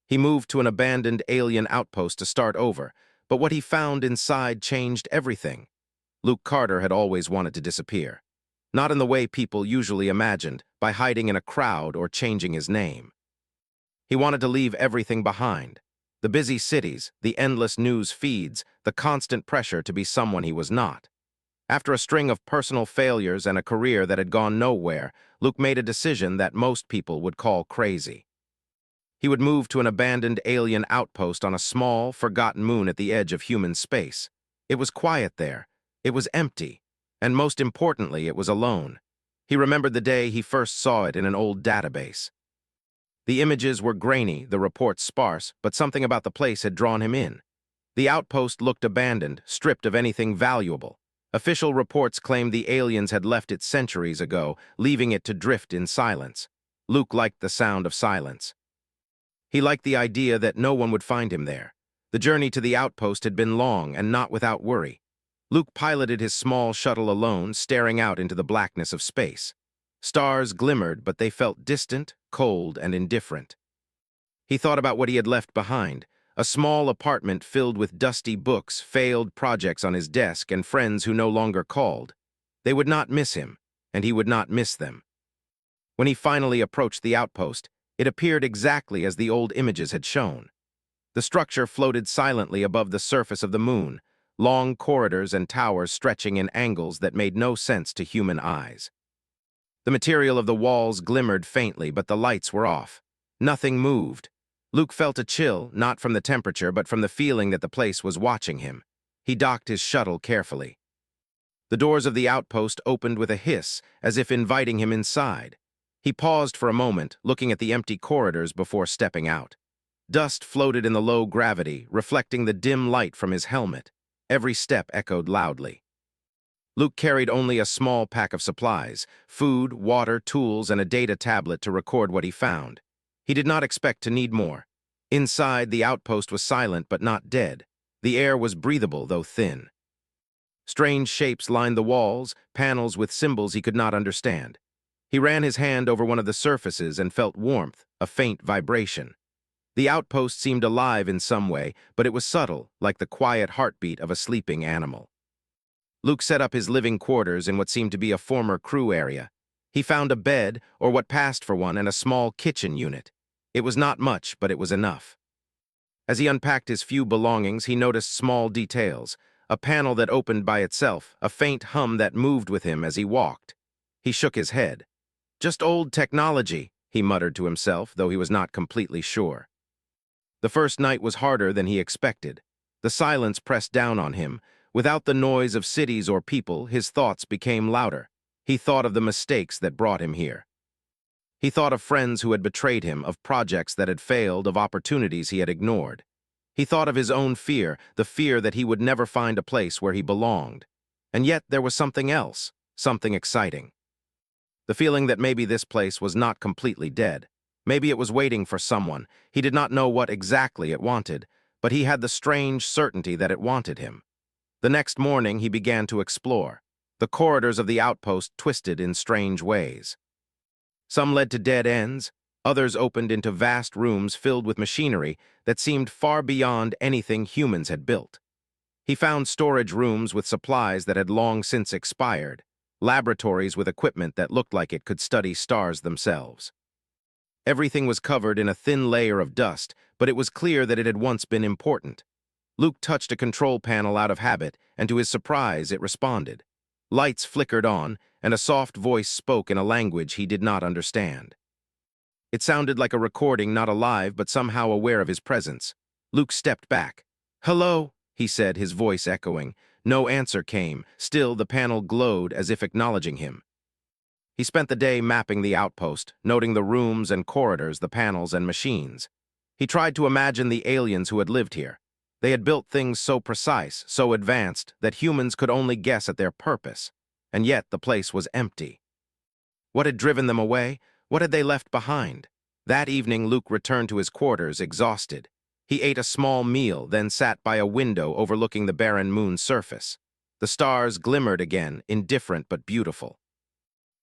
He moved to an abandoned alien outpost to start over, but what he found inside changed everything. Luke Carter had always wanted to disappear. Not in the way people usually imagined, by hiding in a crowd or changing his name. He wanted to leave everything behind. The busy cities, the endless news feeds, the constant pressure to be someone he was not. After a string of personal failures and a career that had gone nowhere, Luke made a decision that most people would call crazy. He would move to an abandoned alien outpost on a small, forgotten moon at the edge of human space. It was quiet there. It was empty. And most importantly, it was alone. He remembered the day he first saw it in an old database. The images were grainy, the reports sparse, but something about the place had drawn him in. The outpost looked abandoned, stripped of anything valuable. Official reports claimed the aliens had left it centuries ago, leaving it to drift in silence. Luke liked the sound of silence. He liked the idea that no one would find him there. The journey to the outpost had been long and not without worry. Luke piloted his small shuttle alone, staring out into the blackness of space. Stars glimmered, but they felt distant, cold, and indifferent. He thought about what he had left behind, a small apartment filled with dusty books, failed projects on his desk, and friends who no longer called. They would not miss him, and he would not miss them. When he finally approached the outpost, it appeared exactly as the old images had shown. The structure floated silently above the surface of the moon, long corridors and towers stretching in angles that made no sense to human eyes. The material of the walls glimmered faintly, but the lights were off. Nothing moved. Luke felt a chill, not from the temperature, but from the feeling that the place was watching him. He docked his shuttle carefully. The doors of the outpost opened with a hiss, as if inviting him inside. He paused for a moment, looking at the empty corridors before stepping out. Dust floated in the low gravity, reflecting the dim light from his helmet. Every step echoed loudly. Luke carried only a small pack of supplies, food, water, tools, and a data tablet to record what he found. He did not expect to need more. Inside, the outpost was silent but not dead. The air was breathable, though thin. Strange shapes lined the walls, panels with symbols he could not understand. He ran his hand over one of the surfaces and felt warmth, a faint vibration. The outpost seemed alive in some way, but it was subtle, like the quiet heartbeat of a sleeping animal. Luke set up his living quarters in what seemed to be a former crew area. He found a bed, or what passed for one, and a small kitchen unit. It was not much, but it was enough. As he unpacked his few belongings, he noticed small details, a panel that opened by itself, a faint hum that moved with him as he walked. He shook his head. "Just old technology," he muttered to himself, though he was not completely sure. The first night was harder than he expected. The silence pressed down on him. Without the noise of cities or people, his thoughts became louder. He thought of the mistakes that brought him here. He thought of friends who had betrayed him, of projects that had failed, of opportunities he had ignored. He thought of his own fear, the fear that he would never find a place where he belonged. And yet there was something else, something exciting. The feeling that maybe this place was not completely dead. Maybe it was waiting for someone. He did not know what exactly it wanted, but he had the strange certainty that it wanted him. The next morning he began to explore. The corridors of the outpost twisted in strange ways. Some led to dead ends, others opened into vast rooms filled with machinery that seemed far beyond anything humans had built. He found storage rooms with supplies that had long since expired, laboratories with equipment that looked like it could study stars themselves. Everything was covered in a thin layer of dust, but it was clear that it had once been important. Luke touched a control panel out of habit, and to his surprise, it responded. Lights flickered on, and a soft voice spoke in a language he did not understand. It sounded like a recording, not alive, but somehow aware of his presence. Luke stepped back. "Hello," he said, his voice echoing. No answer came. Still, the panel glowed as if acknowledging him. He spent the day mapping the outpost, noting the rooms and corridors, the panels and machines. He tried to imagine the aliens who had lived here. They had built things so precise, so advanced, that humans could only guess at their purpose. And yet the place was empty. What had driven them away? What had they left behind? That evening, Luke returned to his quarters, exhausted. He ate a small meal, then sat by a window overlooking the barren moon's surface. The stars glimmered again, indifferent but beautiful.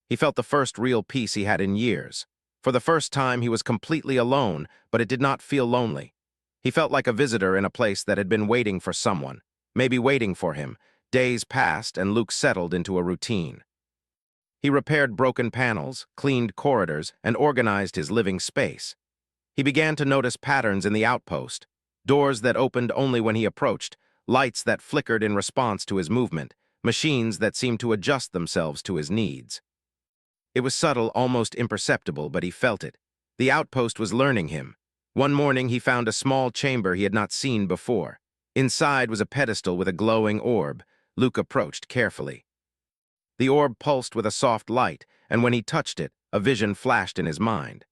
He felt the first real peace he had in years. For the first time, he was completely alone, but it did not feel lonely. He felt like a visitor in a place that had been waiting for someone, maybe waiting for him. Days passed, and Luke settled into a routine. He repaired broken panels, cleaned corridors, and organized his living space. He began to notice patterns in the outpost, doors that opened only when he approached, lights that flickered in response to his movement, machines that seemed to adjust themselves to his needs. It was subtle, almost imperceptible, but he felt it. The outpost was learning him. One morning he found a small chamber he had not seen before. Inside was a pedestal with a glowing orb. Luke approached carefully. The orb pulsed with a soft light, and when he touched it, a vision flashed in his mind.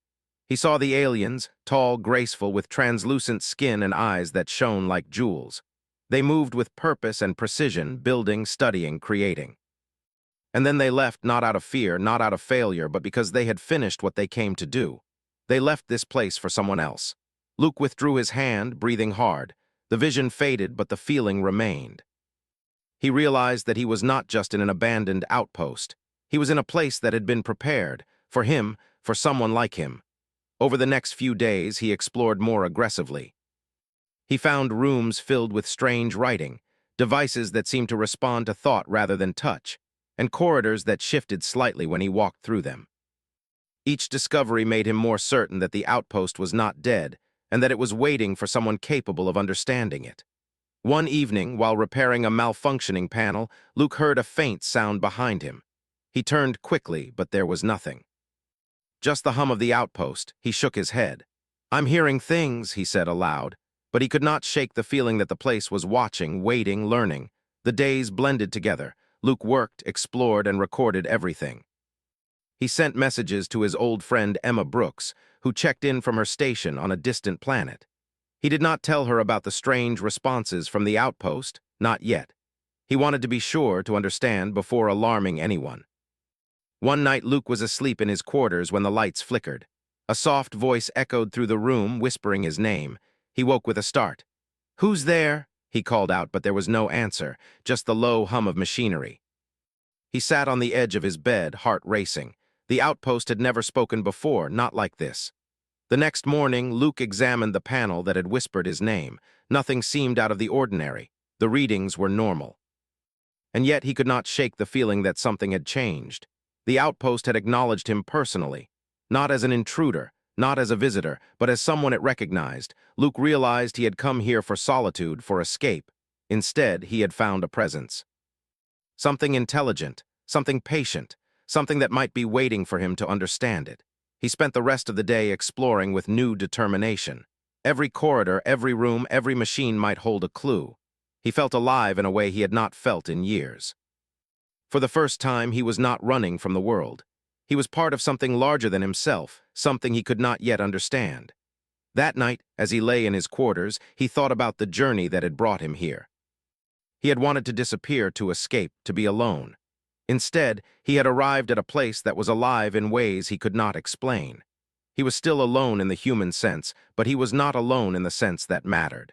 He saw the aliens, tall, graceful, with translucent skin and eyes that shone like jewels. They moved with purpose and precision, building, studying, creating. And then they left not out of fear, not out of failure, but because they had finished what they came to do. They left this place for someone else. Luke withdrew his hand, breathing hard. The vision faded, but the feeling remained. He realized that he was not just in an abandoned outpost. He was in a place that had been prepared, for him, for someone like him. Over the next few days, he explored more aggressively. He found rooms filled with strange writing, devices that seemed to respond to thought rather than touch, and corridors that shifted slightly when he walked through them. Each discovery made him more certain that the outpost was not dead, and that it was waiting for someone capable of understanding it. One evening, while repairing a malfunctioning panel, Luke heard a faint sound behind him. He turned quickly, but there was nothing. Just the hum of the outpost. He shook his head. "I'm hearing things," he said aloud, but he could not shake the feeling that the place was watching, waiting, learning. The days blended together. Luke worked, explored, and recorded everything. He sent messages to his old friend Emma Brooks, who checked in from her station on a distant planet. He did not tell her about the strange responses from the outpost, not yet. He wanted to be sure to understand before alarming anyone. One night Luke was asleep in his quarters when the lights flickered. A soft voice echoed through the room, whispering his name. He woke with a start. "Who's there?" he called out, but there was no answer, just the low hum of machinery. He sat on the edge of his bed, heart racing. The outpost had never spoken before, not like this. The next morning, Luke examined the panel that had whispered his name. Nothing seemed out of the ordinary. The readings were normal. And yet he could not shake the feeling that something had changed. The outpost had acknowledged him personally, not as an intruder, not as a visitor, but as someone it recognized. Luke realized he had come here for solitude, for escape. Instead, he had found a presence. Something intelligent, something patient, something that might be waiting for him to understand it. He spent the rest of the day exploring with new determination. Every corridor, every room, every machine might hold a clue. He felt alive in a way he had not felt in years. For the first time, he was not running from the world. He was part of something larger than himself, something he could not yet understand. That night, as he lay in his quarters, he thought about the journey that had brought him here. He had wanted to disappear, to escape, to be alone. Instead, he had arrived at a place that was alive in ways he could not explain. He was still alone in the human sense, but he was not alone in the sense that mattered.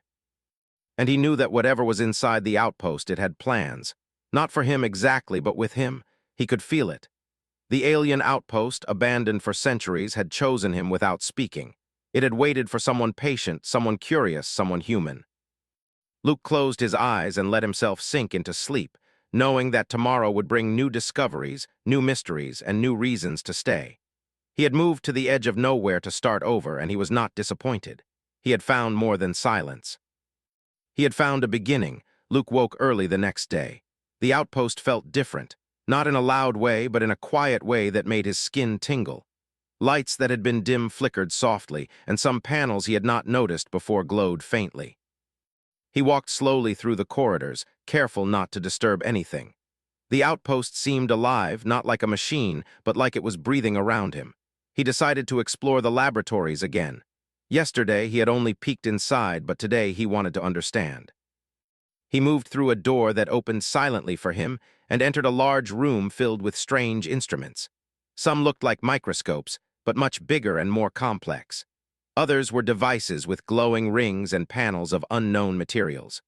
And he knew that whatever was inside the outpost, it had plans. Not for him exactly, but with him. He could feel it. The alien outpost, abandoned for centuries, had chosen him without speaking. It had waited for someone patient, someone curious, someone human. Luke closed his eyes and let himself sink into sleep, knowing that tomorrow would bring new discoveries, new mysteries, and new reasons to stay. He had moved to the edge of nowhere to start over, and he was not disappointed. He had found more than silence. He had found a beginning. Luke woke early the next day. The outpost felt different, not in a loud way, but in a quiet way that made his skin tingle. Lights that had been dim flickered softly, and some panels he had not noticed before glowed faintly. He walked slowly through the corridors, careful not to disturb anything. The outpost seemed alive, not like a machine, but like it was breathing around him. He decided to explore the laboratories again. Yesterday, he had only peeked inside, but today he wanted to understand. He moved through a door that opened silently for him and entered a large room filled with strange instruments. Some looked like microscopes, but much bigger and more complex. Others were devices with glowing rings and panels of unknown materials.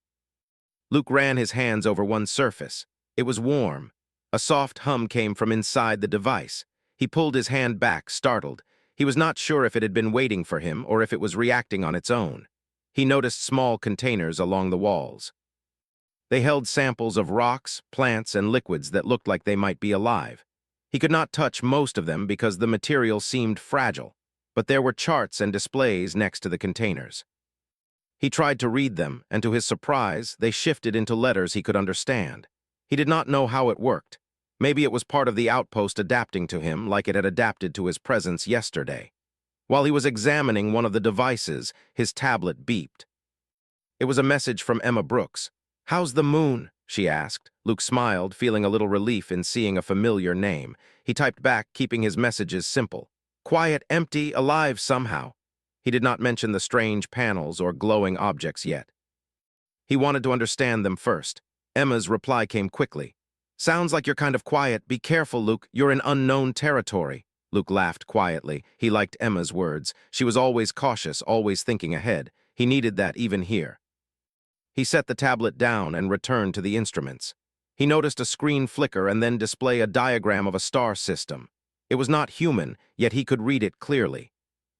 Luke ran his hands over one surface. It was warm. A soft hum came from inside the device. He pulled his hand back, startled. He was not sure if it had been waiting for him or if it was reacting on its own. He noticed small containers along the walls. They held samples of rocks, plants, and liquids that looked like they might be alive. He could not touch most of them because the material seemed fragile, but there were charts and displays next to the containers. He tried to read them, and to his surprise, they shifted into letters he could understand. He did not know how it worked. Maybe it was part of the outpost adapting to him like it had adapted to his presence yesterday. While he was examining one of the devices, his tablet beeped. It was a message from Emma Brooks. "How's the moon?" she asked. Luke smiled, feeling a little relief in seeing a familiar name. He typed back, keeping his messages simple. Quiet, empty, alive somehow. He did not mention the strange panels or glowing objects yet. He wanted to understand them first. Emma's reply came quickly. "Sounds like you're kind of quiet. Be careful, Luke. You're in unknown territory." Luke laughed quietly. He liked Emma's words. She was always cautious, always thinking ahead. He needed that even here. He set the tablet down and returned to the instruments. He noticed a screen flicker and then display a diagram of a star system. It was not human, yet he could read it clearly.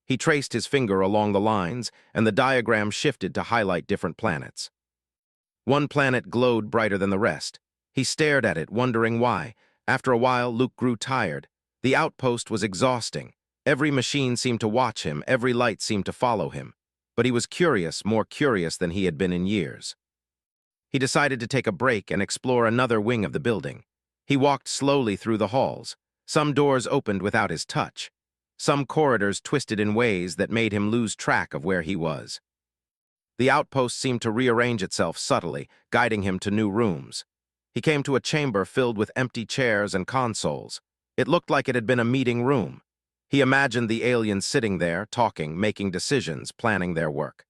He traced his finger along the lines, and the diagram shifted to highlight different planets. One planet glowed brighter than the rest. He stared at it, wondering why. After a while, Luke grew tired. The outpost was exhausting. Every machine seemed to watch him, every light seemed to follow him. But he was curious, more curious than he had been in years. He decided to take a break and explore another wing of the building. He walked slowly through the halls. Some doors opened without his touch. Some corridors twisted in ways that made him lose track of where he was. The outpost seemed to rearrange itself subtly, guiding him to new rooms. He came to a chamber filled with empty chairs and consoles. It looked like it had been a meeting room. He imagined the aliens sitting there, talking, making decisions, planning their work.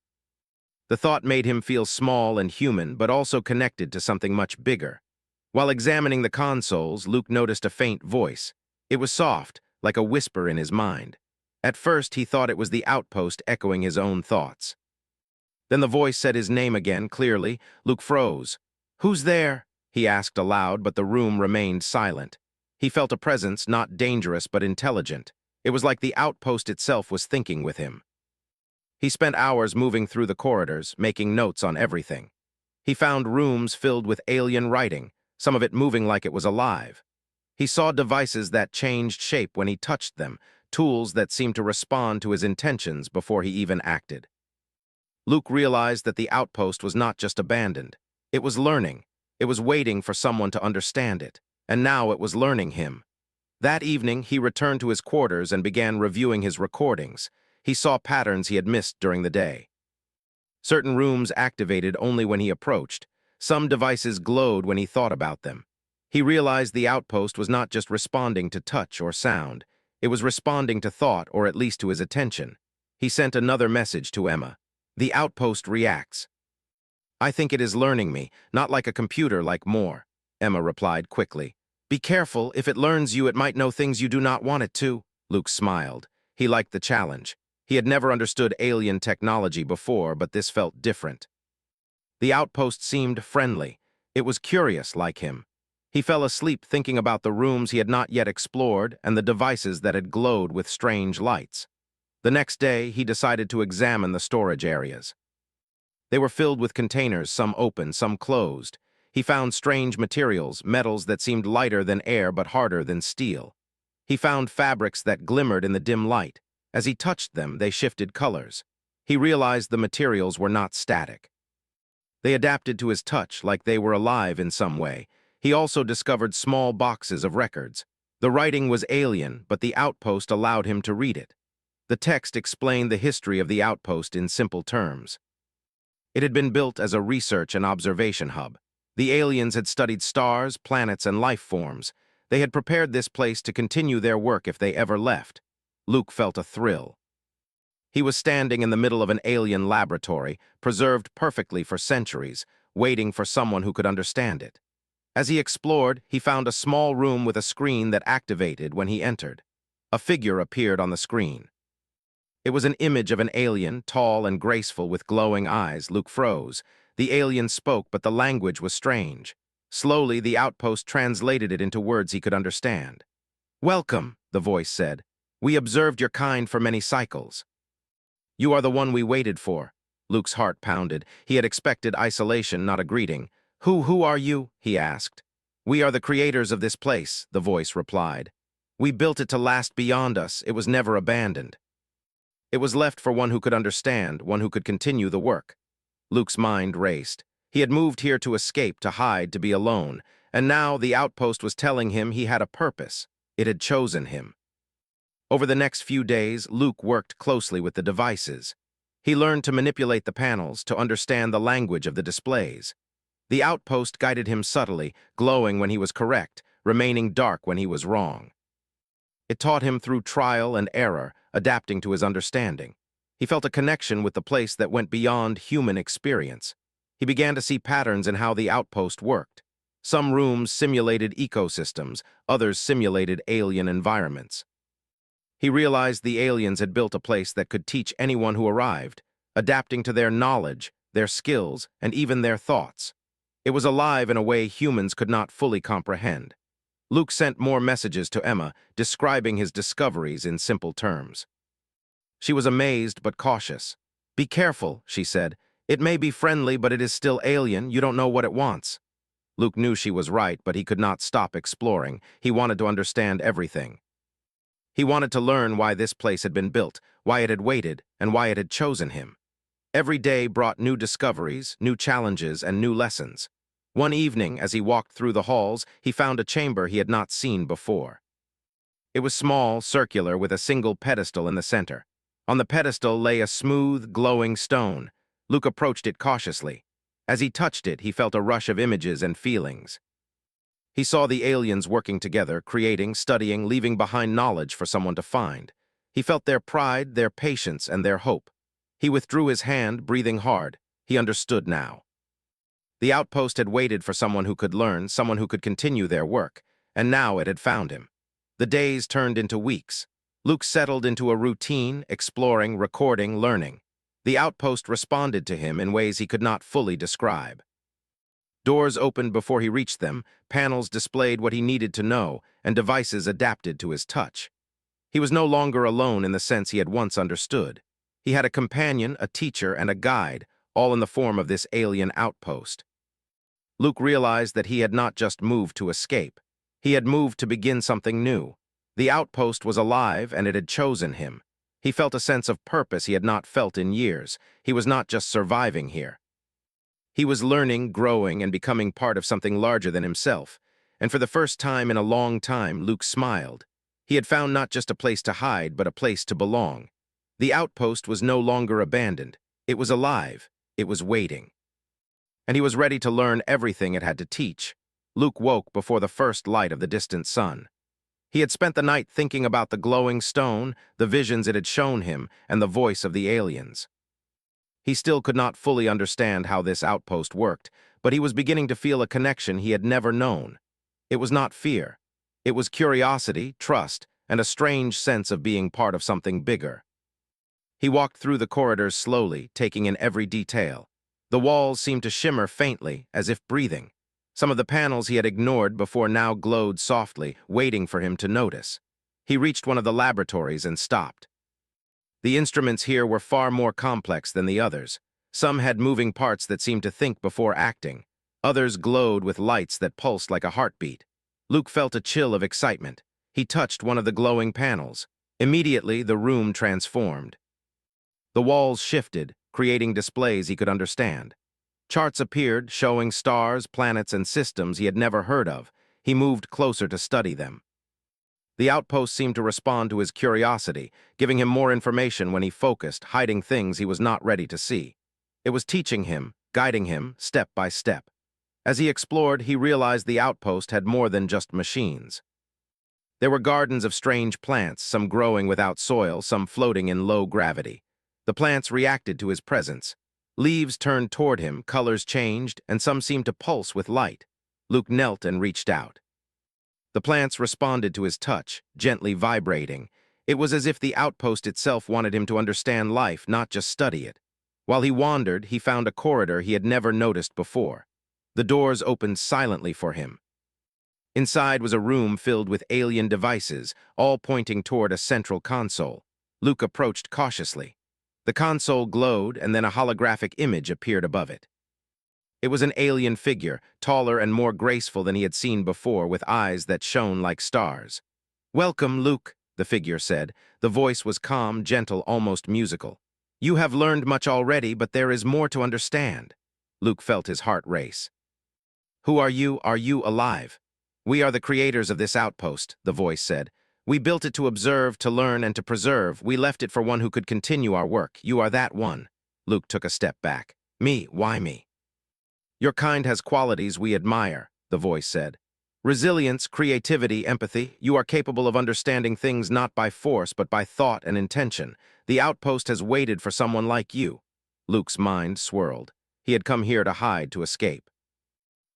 The thought made him feel small and human, but also connected to something much bigger. While examining the consoles, Luke noticed a faint voice. It was soft, like a whisper in his mind. At first, he thought it was the outpost echoing his own thoughts. Then the voice said his name again, clearly. Luke froze. "Who's there?" he asked aloud, but the room remained silent. He felt a presence, not dangerous but intelligent. It was like the outpost itself was thinking with him. He spent hours moving through the corridors, making notes on everything. He found rooms filled with alien writing, some of it moving like it was alive. He saw devices that changed shape when he touched them, tools that seemed to respond to his intentions before he even acted. Luke realized that the outpost was not just abandoned. It was learning. It was waiting for someone to understand it, and now it was learning him. That evening, he returned to his quarters and began reviewing his recordings. He saw patterns he had missed during the day. Certain rooms activated only when he approached. Some devices glowed when he thought about them. He realized the outpost was not just responding to touch or sound. It was responding to thought, or at least to his attention. He sent another message to Emma. "The outpost reacts. I think it is learning me, not like a computer, like more," Emma replied quickly. "Be careful. If it learns you, it might know things you do not want it to." Luke smiled. He liked the challenge. He had never understood alien technology before, but this felt different. The outpost seemed friendly. It was curious, like him. He fell asleep thinking about the rooms he had not yet explored and the devices that had glowed with strange lights. The next day, he decided to examine the storage areas. They were filled with containers, some open, some closed. He found strange materials, metals that seemed lighter than air but harder than steel. He found fabrics that glimmered in the dim light. As he touched them, they shifted colors. He realized the materials were not static. They adapted to his touch like they were alive in some way. He also discovered small boxes of records. The writing was alien, but the outpost allowed him to read it. The text explained the history of the outpost in simple terms. It had been built as a research and observation hub. The aliens had studied stars, planets, and life forms. They had prepared this place to continue their work if they ever left. Luke felt a thrill. He was standing in the middle of an alien laboratory, preserved perfectly for centuries, waiting for someone who could understand it. As he explored, he found a small room with a screen that activated when he entered. A figure appeared on the screen. It was an image of an alien, tall and graceful with glowing eyes. Luke froze. The alien spoke, but the language was strange. Slowly, the outpost translated it into words he could understand. "Welcome," the voice said. We observed your kind for many cycles. You are the one we waited for. Luke's heart pounded. He had expected isolation, not a greeting. Who are you? He asked. We are the creators of this place, the voice replied. We built it to last beyond us. It was never abandoned. It was left for one who could understand, one who could continue the work. Luke's mind raced. He had moved here to escape, to hide, to be alone, and now the outpost was telling him he had a purpose. It had chosen him. Over the next few days, Luke worked closely with the devices. He learned to manipulate the panels, to understand the language of the displays. The outpost guided him subtly, glowing when he was correct, remaining dark when he was wrong. It taught him through trial and error, adapting to his understanding. He felt a connection with the place that went beyond human experience. He began to see patterns in how the outpost worked. Some rooms simulated ecosystems, others simulated alien environments. He realized the aliens had built a place that could teach anyone who arrived, adapting to their knowledge, their skills, and even their thoughts. It was alive in a way humans could not fully comprehend. Luke sent more messages to Emma, describing his discoveries in simple terms. She was amazed but cautious. Be careful, she said. It may be friendly, but it is still alien. You don't know what it wants. Luke knew she was right, but he could not stop exploring. He wanted to understand everything. He wanted to learn why this place had been built, why it had waited, and why it had chosen him. Every day brought new discoveries, new challenges, and new lessons. One evening, as he walked through the halls, he found a chamber he had not seen before. It was small, circular, with a single pedestal in the center. On the pedestal lay a smooth, glowing stone. Luke approached it cautiously. As he touched it, he felt a rush of images and feelings. He saw the aliens working together, creating, studying, leaving behind knowledge for someone to find. He felt their pride, their patience, and their hope. He withdrew his hand, breathing hard. He understood now. The outpost had waited for someone who could learn, someone who could continue their work, and now it had found him. The days turned into weeks. Luke settled into a routine, exploring, recording, learning. The outpost responded to him in ways he could not fully describe. Doors opened before he reached them, panels displayed what he needed to know, and devices adapted to his touch. He was no longer alone in the sense he had once understood. He had a companion, a teacher, and a guide, all in the form of this alien outpost. Luke realized that he had not just moved to escape. He had moved to begin something new. The outpost was alive, and it had chosen him. He felt a sense of purpose he had not felt in years. He was not just surviving here. He was learning, growing, and becoming part of something larger than himself. And for the first time in a long time, Luke smiled. He had found not just a place to hide, but a place to belong. The outpost was no longer abandoned. It was alive. It was waiting. And he was ready to learn everything it had to teach. Luke woke before the first light of the distant sun. He had spent the night thinking about the glowing stone, the visions it had shown him, and the voice of the aliens. He still could not fully understand how this outpost worked, but he was beginning to feel a connection he had never known. It was not fear. It was curiosity, trust, and a strange sense of being part of something bigger. He walked through the corridors slowly, taking in every detail. The walls seemed to shimmer faintly, as if breathing. Some of the panels he had ignored before now glowed softly, waiting for him to notice. He reached one of the laboratories and stopped. The instruments here were far more complex than the others. Some had moving parts that seemed to think before acting. Others glowed with lights that pulsed like a heartbeat. Luke felt a chill of excitement. He touched one of the glowing panels. Immediately, the room transformed. The walls shifted, creating displays he could understand. Charts appeared, showing stars, planets, and systems he had never heard of. He moved closer to study them. The outpost seemed to respond to his curiosity, giving him more information when he focused, hiding things he was not ready to see. It was teaching him, guiding him, step by step. As he explored, he realized the outpost had more than just machines. There were gardens of strange plants, some growing without soil, some floating in low gravity. The plants reacted to his presence. Leaves turned toward him, colors changed, and some seemed to pulse with light. Luke knelt and reached out. The plants responded to his touch, gently vibrating. It was as if the outpost itself wanted him to understand life, not just study it. While he wandered, he found a corridor he had never noticed before. The doors opened silently for him. Inside was a room filled with alien devices, all pointing toward a central console. Luke approached cautiously. The console glowed, and then a holographic image appeared above it. It was an alien figure, taller and more graceful than he had seen before, with eyes that shone like stars. "Welcome, Luke," the figure said. The voice was calm, gentle, almost musical. "You have learned much already, but there is more to understand." Luke felt his heart race. "Who are you? Are you alive?" "We are the creators of this outpost," the voice said. "We built it to observe, to learn, and to preserve. We left it for one who could continue our work. You are that one." Luke took a step back. "Me? Why me?" "Your kind has qualities we admire," the voice said. "Resilience, creativity, empathy. You are capable of understanding things not by force, but by thought and intention. The outpost has waited for someone like you." Luke's mind swirled. He had come here to hide, to escape.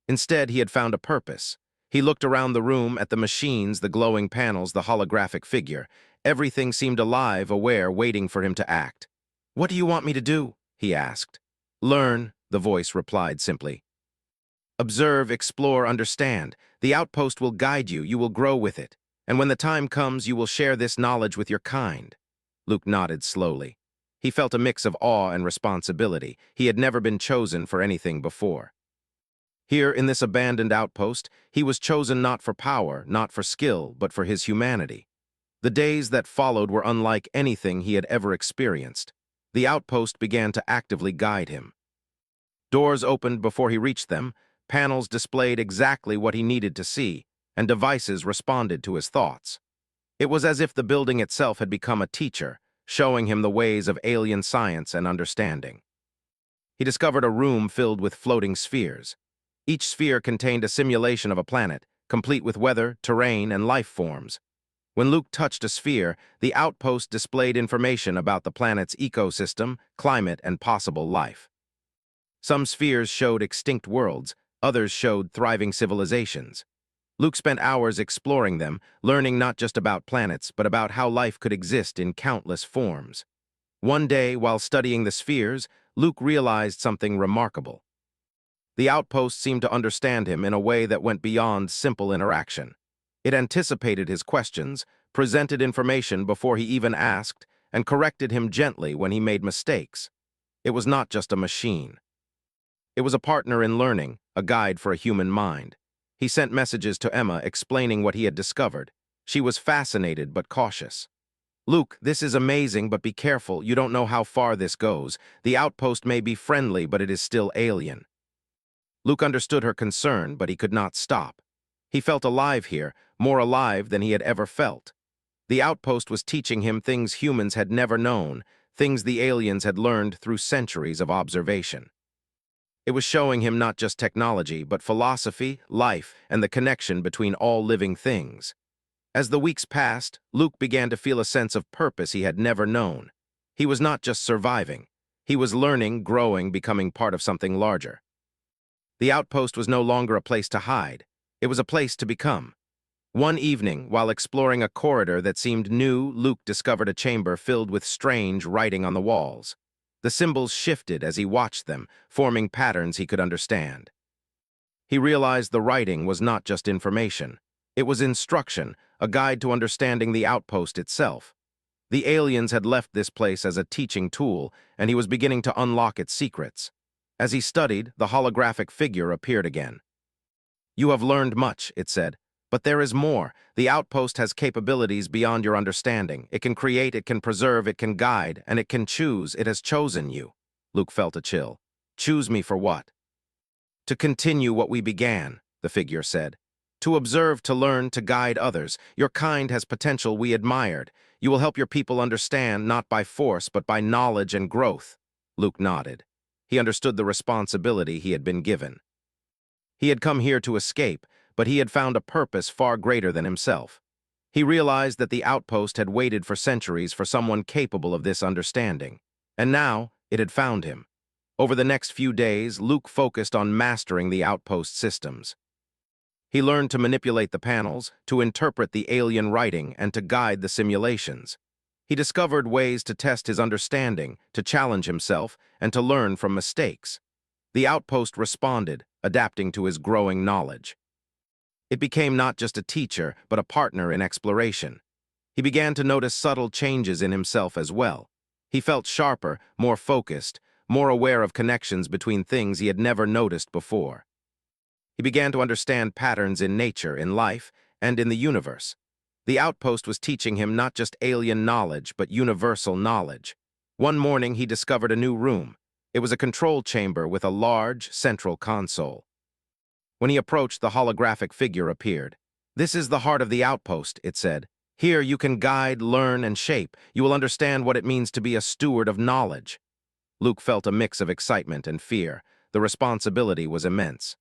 Instead, he had found a purpose. He looked around the room at the machines, the glowing panels, the holographic figure. Everything seemed alive, aware, waiting for him to act. "What do you want me to do?" he asked. "Learn," the voice replied simply. "Observe, explore, understand. The outpost will guide you, you will grow with it. And when the time comes, you will share this knowledge with your kind." Luke nodded slowly. He felt a mix of awe and responsibility. He had never been chosen for anything before. Here, in this abandoned outpost, he was chosen not for power, not for skill, but for his humanity. The days that followed were unlike anything he had ever experienced. The outpost began to actively guide him. Doors opened before he reached them, panels displayed exactly what he needed to see, and devices responded to his thoughts. It was as if the building itself had become a teacher, showing him the ways of alien science and understanding. He discovered a room filled with floating spheres. Each sphere contained a simulation of a planet, complete with weather, terrain, and life forms. When Luke touched a sphere, the outpost displayed information about the planet's ecosystem, climate, and possible life. Some spheres showed extinct worlds, others showed thriving civilizations. Luke spent hours exploring them, learning not just about planets, but about how life could exist in countless forms. One day, while studying the spheres, Luke realized something remarkable. The outpost seemed to understand him in a way that went beyond simple interaction. It anticipated his questions, presented information before he even asked, and corrected him gently when he made mistakes. It was not just a machine. It was a partner in learning, a guide for a human mind. He sent messages to Emma explaining what he had discovered. She was fascinated but cautious. "Luke, this is amazing, but be careful. You don't know how far this goes. The outpost may be friendly, but it is still alien." Luke understood her concern, but he could not stop. He felt alive here, more alive than he had ever felt. The outpost was teaching him things humans had never known, things the aliens had learned through centuries of observation. It was showing him not just technology, but philosophy, life, and the connection between all living things. As the weeks passed, Luke began to feel a sense of purpose he had never known. He was not just surviving. He was learning, growing, becoming part of something larger. The outpost was no longer a place to hide. It was a place to become. One evening, while exploring a corridor that seemed new, Luke discovered a chamber filled with strange writing on the walls. The symbols shifted as he watched them, forming patterns he could understand. He realized the writing was not just information. It was instruction, a guide to understanding the outpost itself. The aliens had left this place as a teaching tool, and he was beginning to unlock its secrets. As he studied, the holographic figure appeared again. "You have learned much," it said, "but there is more. The outpost has capabilities beyond your understanding. It can create, it can preserve, it can guide, and it can choose. It has chosen you." Luke felt a chill. "Choose me for what?" "To continue what we began," the figure said. "To observe, to learn, to guide others. Your kind has potential we admired. You will help your people understand, not by force, but by knowledge and growth." Luke nodded. He understood the responsibility he had been given. He had come here to escape, but he had found a purpose far greater than himself. He realized that the outpost had waited for centuries for someone capable of this understanding. And now, it had found him. Over the next few days, Luke focused on mastering the outpost systems. He learned to manipulate the panels, to interpret the alien writing, and to guide the simulations. He discovered ways to test his understanding, to challenge himself, and to learn from mistakes. The outpost responded, adapting to his growing knowledge. It became not just a teacher, but a partner in exploration. He began to notice subtle changes in himself as well. He felt sharper, more focused, more aware of connections between things he had never noticed before. He began to understand patterns in nature, in life, and in the universe. The outpost was teaching him not just alien knowledge, but universal knowledge. One morning, he discovered a new room. It was a control chamber with a large, central console. When he approached, the holographic figure appeared. "This is the heart of the outpost," it said. "Here you can guide, learn, and shape. You will understand what it means to be a steward of knowledge." Luke felt a mix of excitement and fear. The responsibility was immense.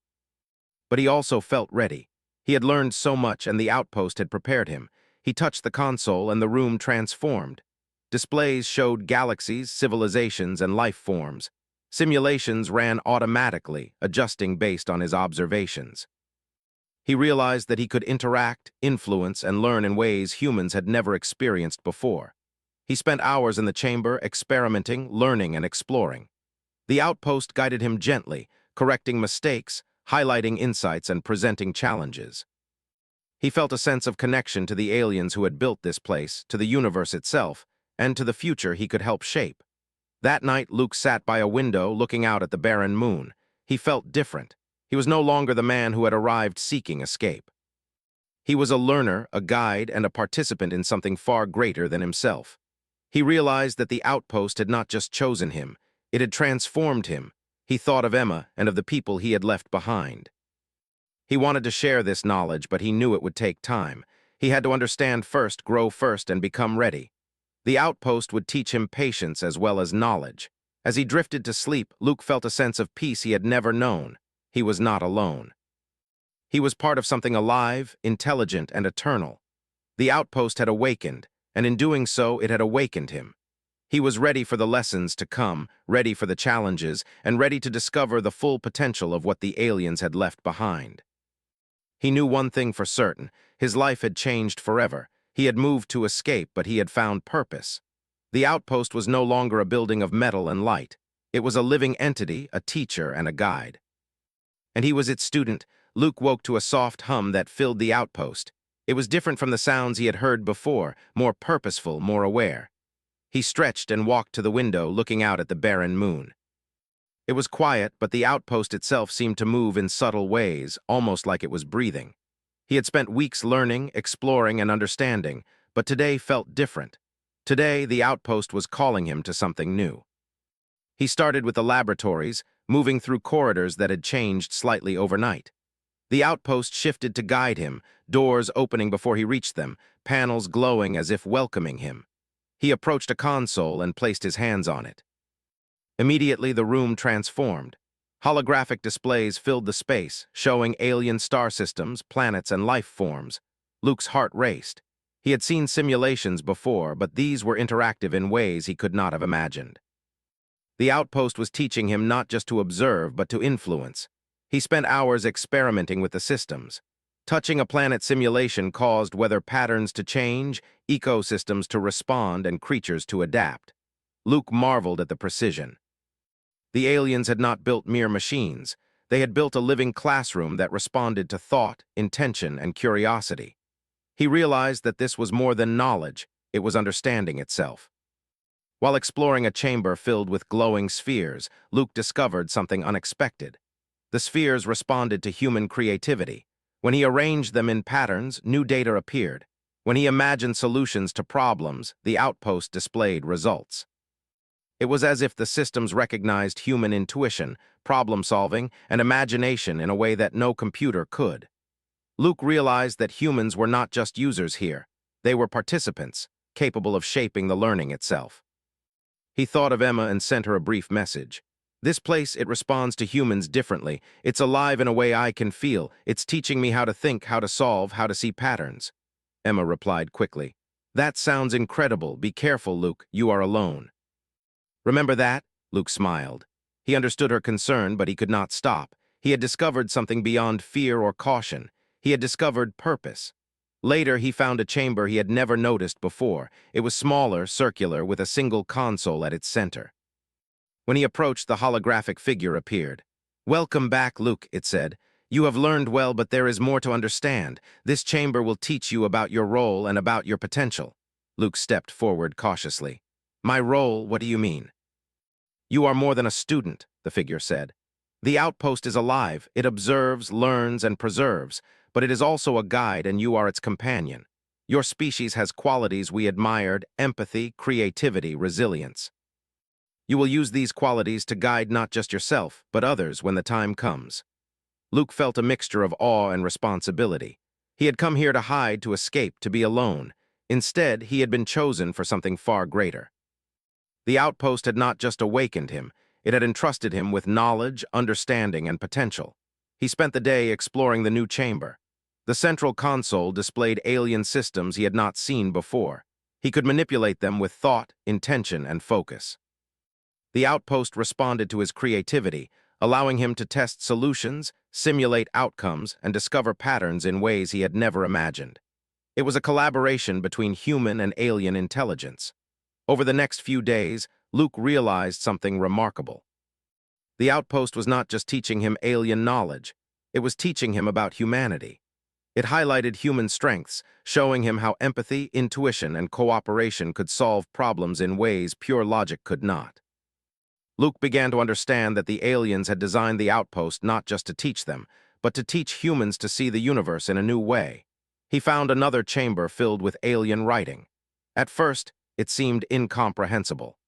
But he also felt ready. He had learned so much, and the outpost had prepared him. He touched the console, and the room transformed. Displays showed galaxies, civilizations, and life forms. Simulations ran automatically, adjusting based on his observations. He realized that he could interact, influence, and learn in ways humans had never experienced before. He spent hours in the chamber, experimenting, learning, and exploring. The outpost guided him gently, correcting mistakes, highlighting insights, and presenting challenges. He felt a sense of connection to the aliens who had built this place, to the universe itself, and to the future he could help shape. That night, Luke sat by a window looking out at the barren moon. He felt different. He was no longer the man who had arrived seeking escape. He was a learner, a guide, and a participant in something far greater than himself. He realized that the outpost had not just chosen him, it had transformed him. He thought of Emma and of the people he had left behind. He wanted to share this knowledge, but he knew it would take time. He had to understand first, grow first, and become ready. The outpost would teach him patience as well as knowledge. As he drifted to sleep, Luke felt a sense of peace he had never known. He was not alone. He was part of something alive, intelligent, and eternal. The outpost had awakened, and in doing so, it had awakened him. He was ready for the lessons to come, ready for the challenges, and ready to discover the full potential of what the aliens had left behind. He knew one thing for certain: his life had changed forever. He had moved to escape, but he had found purpose. The outpost was no longer a building of metal and light. It was a living entity, a teacher, and a guide. And he was its student. Luke woke to a soft hum that filled the outpost. It was different from the sounds he had heard before, more purposeful, more aware. He stretched and walked to the window, looking out at the barren moon. It was quiet, but the outpost itself seemed to move in subtle ways, almost like it was breathing. He had spent weeks learning, exploring, and understanding, but today felt different. Today, the outpost was calling him to something new. He started with the laboratories, moving through corridors that had changed slightly overnight. The outpost shifted to guide him, doors opening before he reached them, panels glowing as if welcoming him. He approached a console and placed his hands on it. Immediately, the room transformed. Holographic displays filled the space, showing alien star systems, planets, and life forms. Luke's heart raced. He had seen simulations before, but these were interactive in ways he could not have imagined. The outpost was teaching him not just to observe, but to influence. He spent hours experimenting with the systems. Touching a planet simulation caused weather patterns to change, ecosystems to respond, and creatures to adapt. Luke marveled at the precision. The aliens had not built mere machines. They had built a living classroom that responded to thought, intention, and curiosity. He realized that this was more than knowledge, it was understanding itself. While exploring a chamber filled with glowing spheres, Luke discovered something unexpected. The spheres responded to human creativity. When he arranged them in patterns, new data appeared. When he imagined solutions to problems, the outpost displayed results. It was as if the systems recognized human intuition, problem-solving, and imagination in a way that no computer could. Luke realized that humans were not just users here. They were participants, capable of shaping the learning itself. He thought of Emma and sent her a brief message. "This place, it responds to humans differently. It's alive in a way I can feel. It's teaching me how to think, how to solve, how to see patterns." Emma replied quickly. "That sounds incredible. Be careful, Luke. You are alone." "Remember that?" Luke smiled. He understood her concern, but he could not stop. He had discovered something beyond fear or caution. He had discovered purpose. Later, he found a chamber he had never noticed before. It was smaller, circular, with a single console at its center. When he approached, the holographic figure appeared. "Welcome back, Luke," it said. You have learned well, but there is more to understand. This chamber will teach you about your role and about your potential. Luke stepped forward cautiously. My role, what do you mean? You are more than a student, the figure said. The outpost is alive. It observes, learns, and preserves, but it is also a guide, and you are its companion. Your species has qualities we admired: empathy, creativity, resilience. You will use these qualities to guide not just yourself, but others when the time comes. Luke felt a mixture of awe and responsibility. He had come here to hide, to escape, to be alone. Instead, he had been chosen for something far greater. The outpost had not just awakened him, it had entrusted him with knowledge, understanding, and potential. He spent the day exploring the new chamber. The central console displayed alien systems he had not seen before. He could manipulate them with thought, intention, and focus. The outpost responded to his creativity, allowing him to test solutions, simulate outcomes, and discover patterns in ways he had never imagined. It was a collaboration between human and alien intelligence. Over the next few days, Luke realized something remarkable. The outpost was not just teaching him alien knowledge, it was teaching him about humanity. It highlighted human strengths, showing him how empathy, intuition, and cooperation could solve problems in ways pure logic could not. Luke began to understand that the aliens had designed the outpost not just to teach them, but to teach humans to see the universe in a new way. He found another chamber filled with alien writing. At first, it seemed incomprehensible.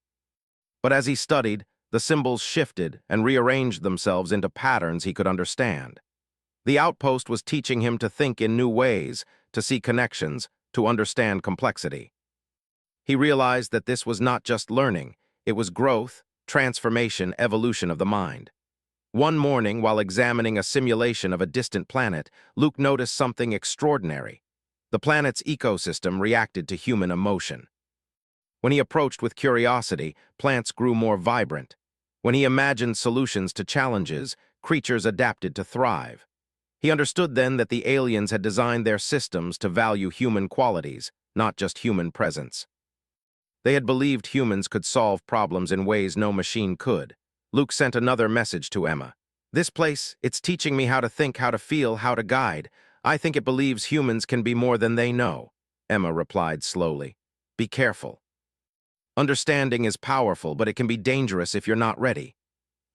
But as he studied, the symbols shifted and rearranged themselves into patterns he could understand. The outpost was teaching him to think in new ways, to see connections, to understand complexity. He realized that this was not just learning, it was growth, transformation, evolution of the mind. One morning, while examining a simulation of a distant planet, Luke noticed something extraordinary. The planet's ecosystem reacted to human emotion. When he approached with curiosity, plants grew more vibrant. When he imagined solutions to challenges, creatures adapted to thrive. He understood then that the aliens had designed their systems to value human qualities, not just human presence. They had believed humans could solve problems in ways no machine could. Luke sent another message to Emma. This place, it's teaching me how to think, how to feel, how to guide. I think it believes humans can be more than they know. Emma replied slowly. Be careful. Understanding is powerful, but it can be dangerous if you're not ready.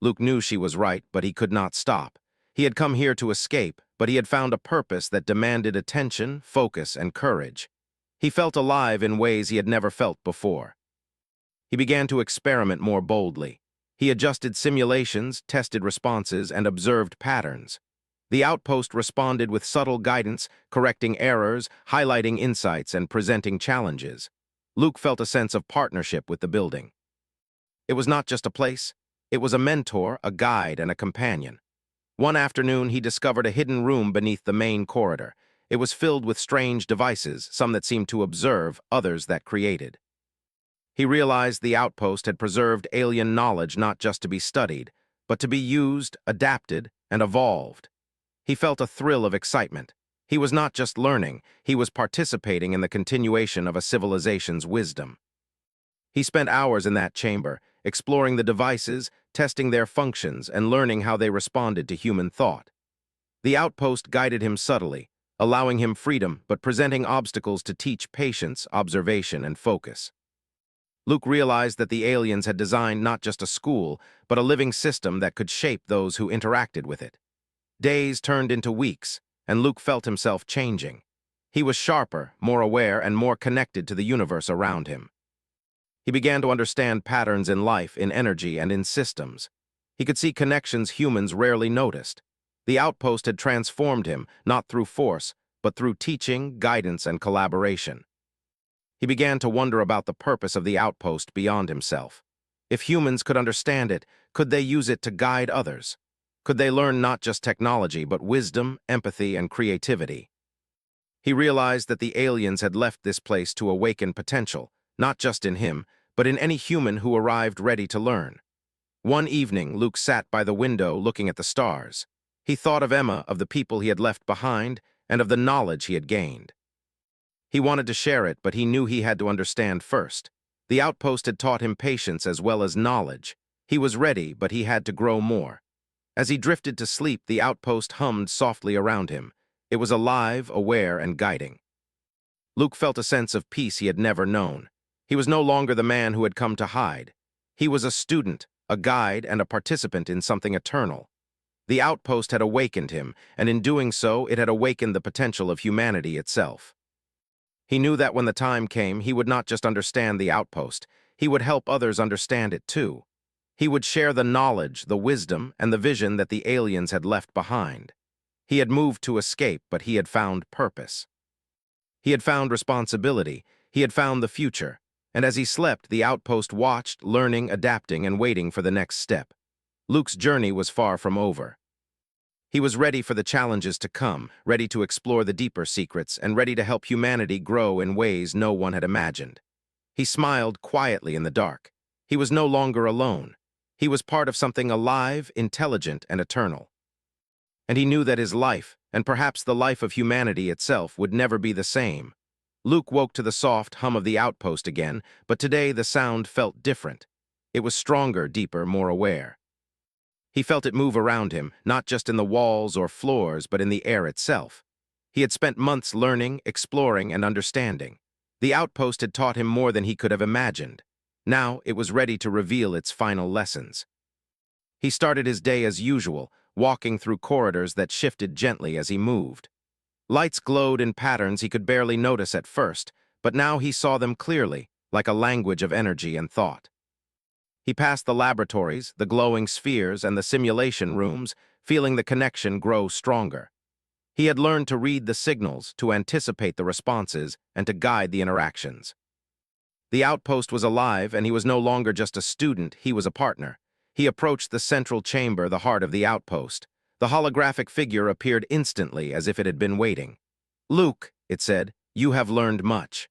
Luke knew she was right, but he could not stop. He had come here to escape, but he had found a purpose that demanded attention, focus, and courage. He felt alive in ways he had never felt before. He began to experiment more boldly. He adjusted simulations, tested responses, and observed patterns. The outpost responded with subtle guidance, correcting errors, highlighting insights, and presenting challenges. Luke felt a sense of partnership with the building. It was not just a place, it was a mentor, a guide, and a companion. One afternoon, he discovered a hidden room beneath the main corridor. It was filled with strange devices, some that seemed to observe, others that created. He realized the outpost had preserved alien knowledge not just to be studied, but to be used, adapted, and evolved. He felt a thrill of excitement. He was not just learning, he was participating in the continuation of a civilization's wisdom. He spent hours in that chamber, exploring the devices, testing their functions, and learning how they responded to human thought. The outpost guided him subtly, allowing him freedom but presenting obstacles to teach patience, observation, and focus. Luke realized that the aliens had designed not just a school, but a living system that could shape those who interacted with it. Days turned into weeks, and Luke felt himself changing. He was sharper, more aware, and more connected to the universe around him. He began to understand patterns in life, in energy, and in systems. He could see connections humans rarely noticed. The outpost had transformed him, not through force, but through teaching, guidance, and collaboration. He began to wonder about the purpose of the outpost beyond himself. If humans could understand it, could they use it to guide others? Could they learn not just technology, but wisdom, empathy, and creativity? He realized that the aliens had left this place to awaken potential, not just in him, but in any human who arrived ready to learn. One evening, Luke sat by the window looking at the stars. He thought of Emma, of the people he had left behind, and of the knowledge he had gained. He wanted to share it, but he knew he had to understand first. The outpost had taught him patience as well as knowledge. He was ready, but he had to grow more. As he drifted to sleep, the outpost hummed softly around him. It was alive, aware, and guiding. Luke felt a sense of peace he had never known. He was no longer the man who had come to hide. He was a student, a guide, and a participant in something eternal. The outpost had awakened him, and in doing so, it had awakened the potential of humanity itself. He knew that when the time came, he would not just understand the outpost, he would help others understand it too. He would share the knowledge, the wisdom, and the vision that the aliens had left behind. He had moved to escape, but he had found purpose. He had found responsibility, he had found the future, and as he slept, the outpost watched, learning, adapting, and waiting for the next step. Luke's journey was far from over. He was ready for the challenges to come, ready to explore the deeper secrets, and ready to help humanity grow in ways no one had imagined. He smiled quietly in the dark. He was no longer alone. He was part of something alive, intelligent, and eternal. And he knew that his life, and perhaps the life of humanity itself, would never be the same. Luke woke to the soft hum of the outpost again, but today the sound felt different. It was stronger, deeper, more aware. He felt it move around him, not just in the walls or floors, but in the air itself. He had spent months learning, exploring, and understanding. The outpost had taught him more than he could have imagined. Now it was ready to reveal its final lessons. He started his day as usual, walking through corridors that shifted gently as he moved. Lights glowed in patterns he could barely notice at first, but now he saw them clearly, like a language of energy and thought. He passed the laboratories, the glowing spheres, and the simulation rooms, feeling the connection grow stronger. He had learned to read the signals, to anticipate the responses, and to guide the interactions. The outpost was alive, and he was no longer just a student, he was a partner. He approached the central chamber, the heart of the outpost. The holographic figure appeared instantly, as if it had been waiting. "Luke," it said, "you have learned much.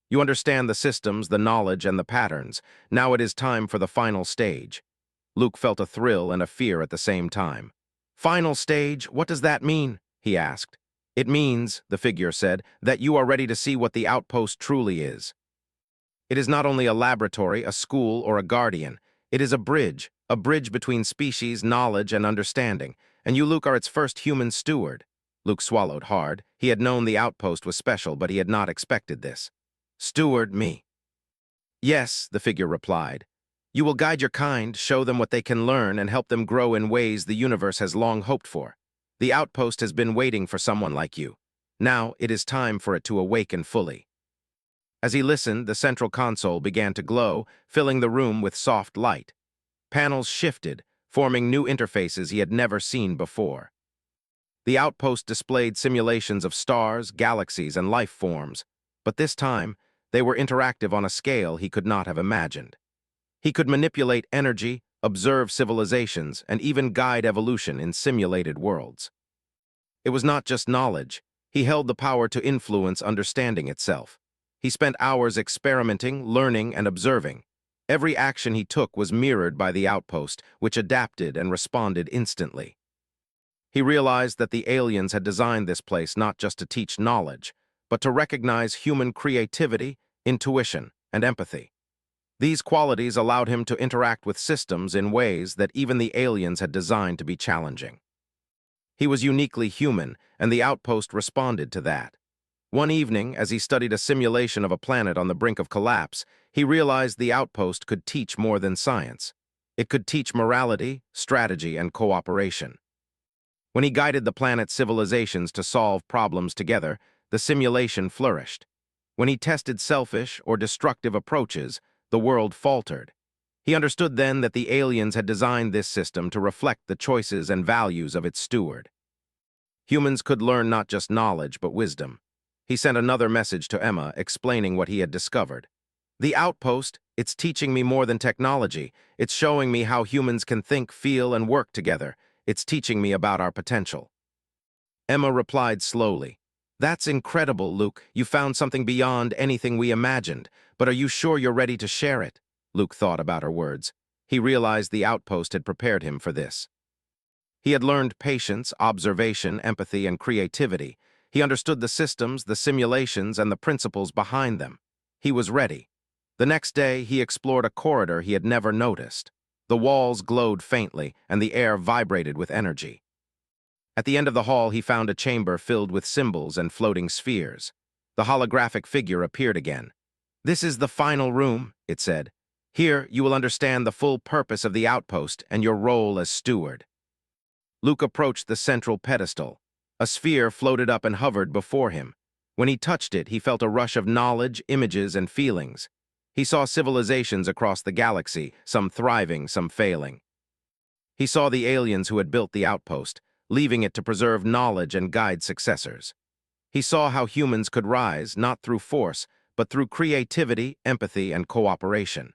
You understand the systems, the knowledge, and the patterns. Now it is time for the final stage." Luke felt a thrill and a fear at the same time. "Final stage? What does that mean?" he asked. "It means," the figure said, "that you are ready to see what the outpost truly is. It is not only a laboratory, a school, or a guardian. It is a bridge between species, knowledge, and understanding, and you, Luke, are its first human steward." Luke swallowed hard. He had known the outpost was special, but he had not expected this. "Steward me." "Yes," the figure replied. "You will guide your kind, show them what they can learn, and help them grow in ways the universe has long hoped for. The outpost has been waiting for someone like you. Now it is time for it to awaken fully." As he listened, the central console began to glow, filling the room with soft light. Panels shifted, forming new interfaces he had never seen before. The outpost displayed simulations of stars, galaxies, and life forms, but this time, they were interactive on a scale he could not have imagined. He could manipulate energy, observe civilizations, and even guide evolution in simulated worlds. It was not just knowledge. He held the power to influence understanding itself. He spent hours experimenting, learning, and observing. Every action he took was mirrored by the outpost, which adapted and responded instantly. He realized that the aliens had designed this place not just to teach knowledge, but to recognize human creativity, intuition, and empathy. These qualities allowed him to interact with systems in ways that even the aliens had designed to be challenging. He was uniquely human, and the outpost responded to that. One evening, as he studied a simulation of a planet on the brink of collapse, he realized the outpost could teach more than science. It could teach morality, strategy, and cooperation. When he guided the planet's civilizations to solve problems together, the simulation flourished. When he tested selfish or destructive approaches, the world faltered. He understood then that the aliens had designed this system to reflect the choices and values of its steward. Humans could learn not just knowledge, but wisdom. He sent another message to Emma, explaining what he had discovered. "The outpost, it's teaching me more than technology. It's showing me how humans can think, feel, and work together. It's teaching me about our potential." Emma replied slowly. "That's incredible, Luke. You found something beyond anything we imagined. But are you sure you're ready to share it?" Luke thought about her words. He realized the outpost had prepared him for this. He had learned patience, observation, empathy, and creativity. He understood the systems, the simulations, and the principles behind them. He was ready. The next day, he explored a corridor he had never noticed. The walls glowed faintly, and the air vibrated with energy. At the end of the hall, he found a chamber filled with symbols and floating spheres. The holographic figure appeared again. "This is the final room," it said. "Here you will understand the full purpose of the outpost and your role as steward." Luke approached the central pedestal. A sphere floated up and hovered before him. When he touched it, he felt a rush of knowledge, images, and feelings. He saw civilizations across the galaxy, some thriving, some failing. He saw the aliens who had built the outpost, leaving it to preserve knowledge and guide successors. He saw how humans could rise, not through force, but through creativity, empathy, and cooperation.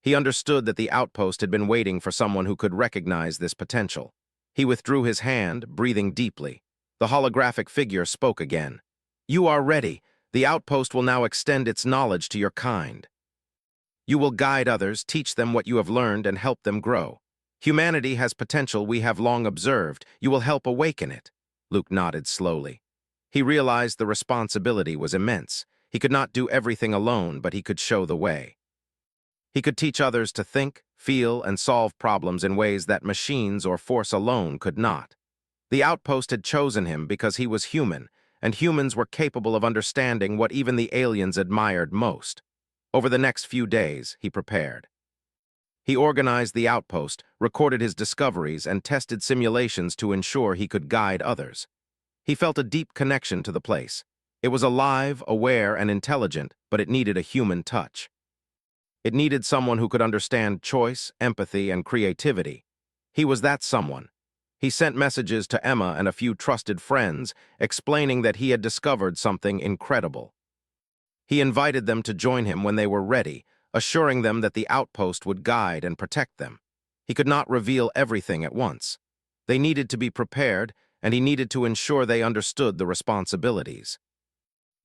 He understood that the outpost had been waiting for someone who could recognize this potential. He withdrew his hand, breathing deeply. The holographic figure spoke again. "You are ready. The outpost will now extend its knowledge to your kind. You will guide others, teach them what you have learned, and help them grow. Humanity has potential we have long observed. You will help awaken it." Luke nodded slowly. He realized the responsibility was immense. He could not do everything alone, but he could show the way. He could teach others to think, feel, and solve problems in ways that machines or force alone could not. The outpost had chosen him because he was human, and humans were capable of understanding what even the aliens admired most. Over the next few days, he prepared. He organized the outpost, recorded his discoveries, and tested simulations to ensure he could guide others. He felt a deep connection to the place. It was alive, aware, and intelligent, but it needed a human touch. It needed someone who could understand choice, empathy, and creativity. He was that someone. He sent messages to Emma and a few trusted friends, explaining that he had discovered something incredible. He invited them to join him when they were ready, assuring them that the outpost would guide and protect them. He could not reveal everything at once. They needed to be prepared, and he needed to ensure they understood the responsibilities.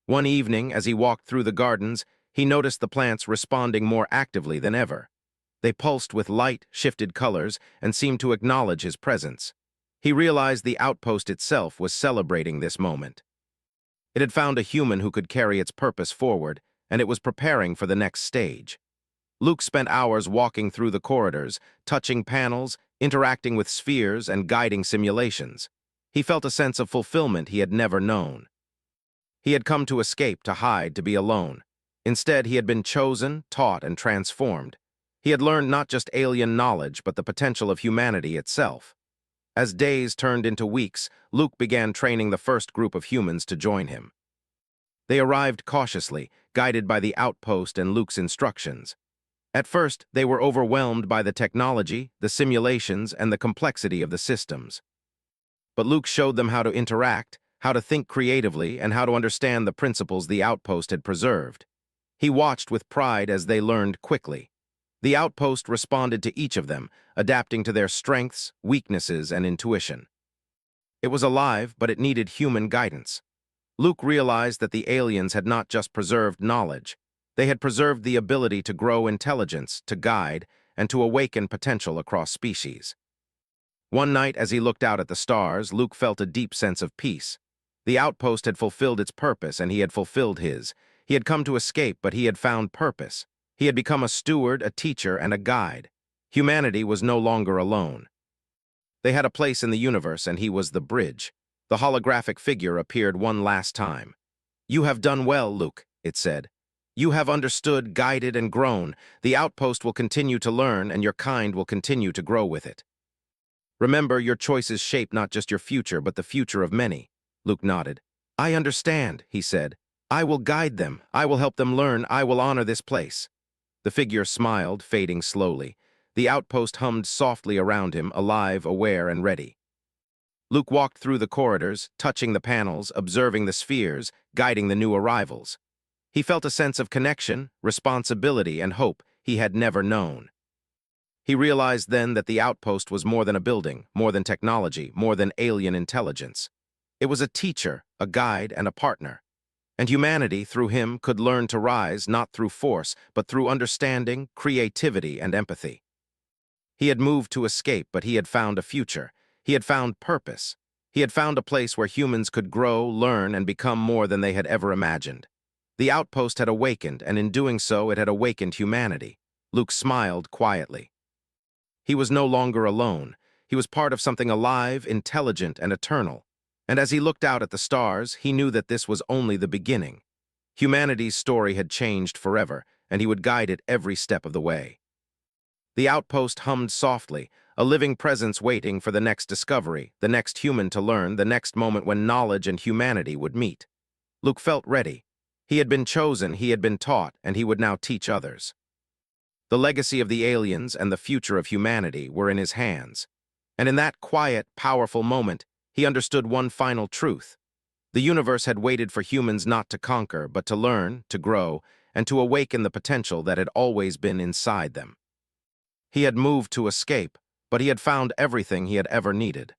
One evening, as he walked through the gardens, he noticed the plants responding more actively than ever. They pulsed with light, shifted colors, and seemed to acknowledge his presence. He realized the outpost itself was celebrating this moment. It had found a human who could carry its purpose forward, and it was preparing for the next stage. Luke spent hours walking through the corridors, touching panels, interacting with spheres, and guiding simulations. He felt a sense of fulfillment he had never known. He had come to escape, to hide, to be alone. Instead, he had been chosen, taught, and transformed. He had learned not just alien knowledge, but the potential of humanity itself. As days turned into weeks, Luke began training the first group of humans to join him. They arrived cautiously, guided by the outpost and Luke's instructions. At first, they were overwhelmed by the technology, the simulations, and the complexity of the systems. But Luke showed them how to interact, how to think creatively, and how to understand the principles the outpost had preserved. He watched with pride as they learned quickly. The outpost responded to each of them, adapting to their strengths, weaknesses, and intuition. It was alive, but it needed human guidance. Luke realized that the aliens had not just preserved knowledge. They had preserved the ability to grow intelligence, to guide, and to awaken potential across species. One night, as he looked out at the stars, Luke felt a deep sense of peace. The outpost had fulfilled its purpose, and he had fulfilled his. He had come to escape, but he had found purpose. He had become a steward, a teacher, and a guide. Humanity was no longer alone. They had a place in the universe, and he was the bridge. The holographic figure appeared one last time. "You have done well, Luke," it said. "You have understood, guided, and grown. The outpost will continue to learn, and your kind will continue to grow with it. Remember, your choices shape not just your future, but the future of many." Luke nodded. "I understand," he said. "I will guide them. I will help them learn. I will honor this place." The figure smiled, fading slowly. The outpost hummed softly around him, alive, aware, and ready. Luke walked through the corridors, touching the panels, observing the spheres, guiding the new arrivals. He felt a sense of connection, responsibility, and hope he had never known. He realized then that the outpost was more than a building, more than technology, more than alien intelligence. It was a teacher, a guide, and a partner. And humanity, through him, could learn to rise not through force, but through understanding, creativity, and empathy. He had moved to escape, but he had found a future. He had found purpose. He had found a place where humans could grow, learn, and become more than they had ever imagined. The outpost had awakened, and in doing so, it had awakened humanity. Luke smiled quietly. He was no longer alone. He was part of something alive, intelligent, and eternal. And as he looked out at the stars, he knew that this was only the beginning. Humanity's story had changed forever, and he would guide it every step of the way. The outpost hummed softly, a living presence waiting for the next discovery, the next human to learn, the next moment when knowledge and humanity would meet. Luke felt ready. He had been chosen, he had been taught, and he would now teach others. The legacy of the aliens and the future of humanity were in his hands. And in that quiet, powerful moment, he understood one final truth. The universe had waited for humans not to conquer, but to learn, to grow, and to awaken the potential that had always been inside them. He had moved to escape, but he had found everything he had ever needed.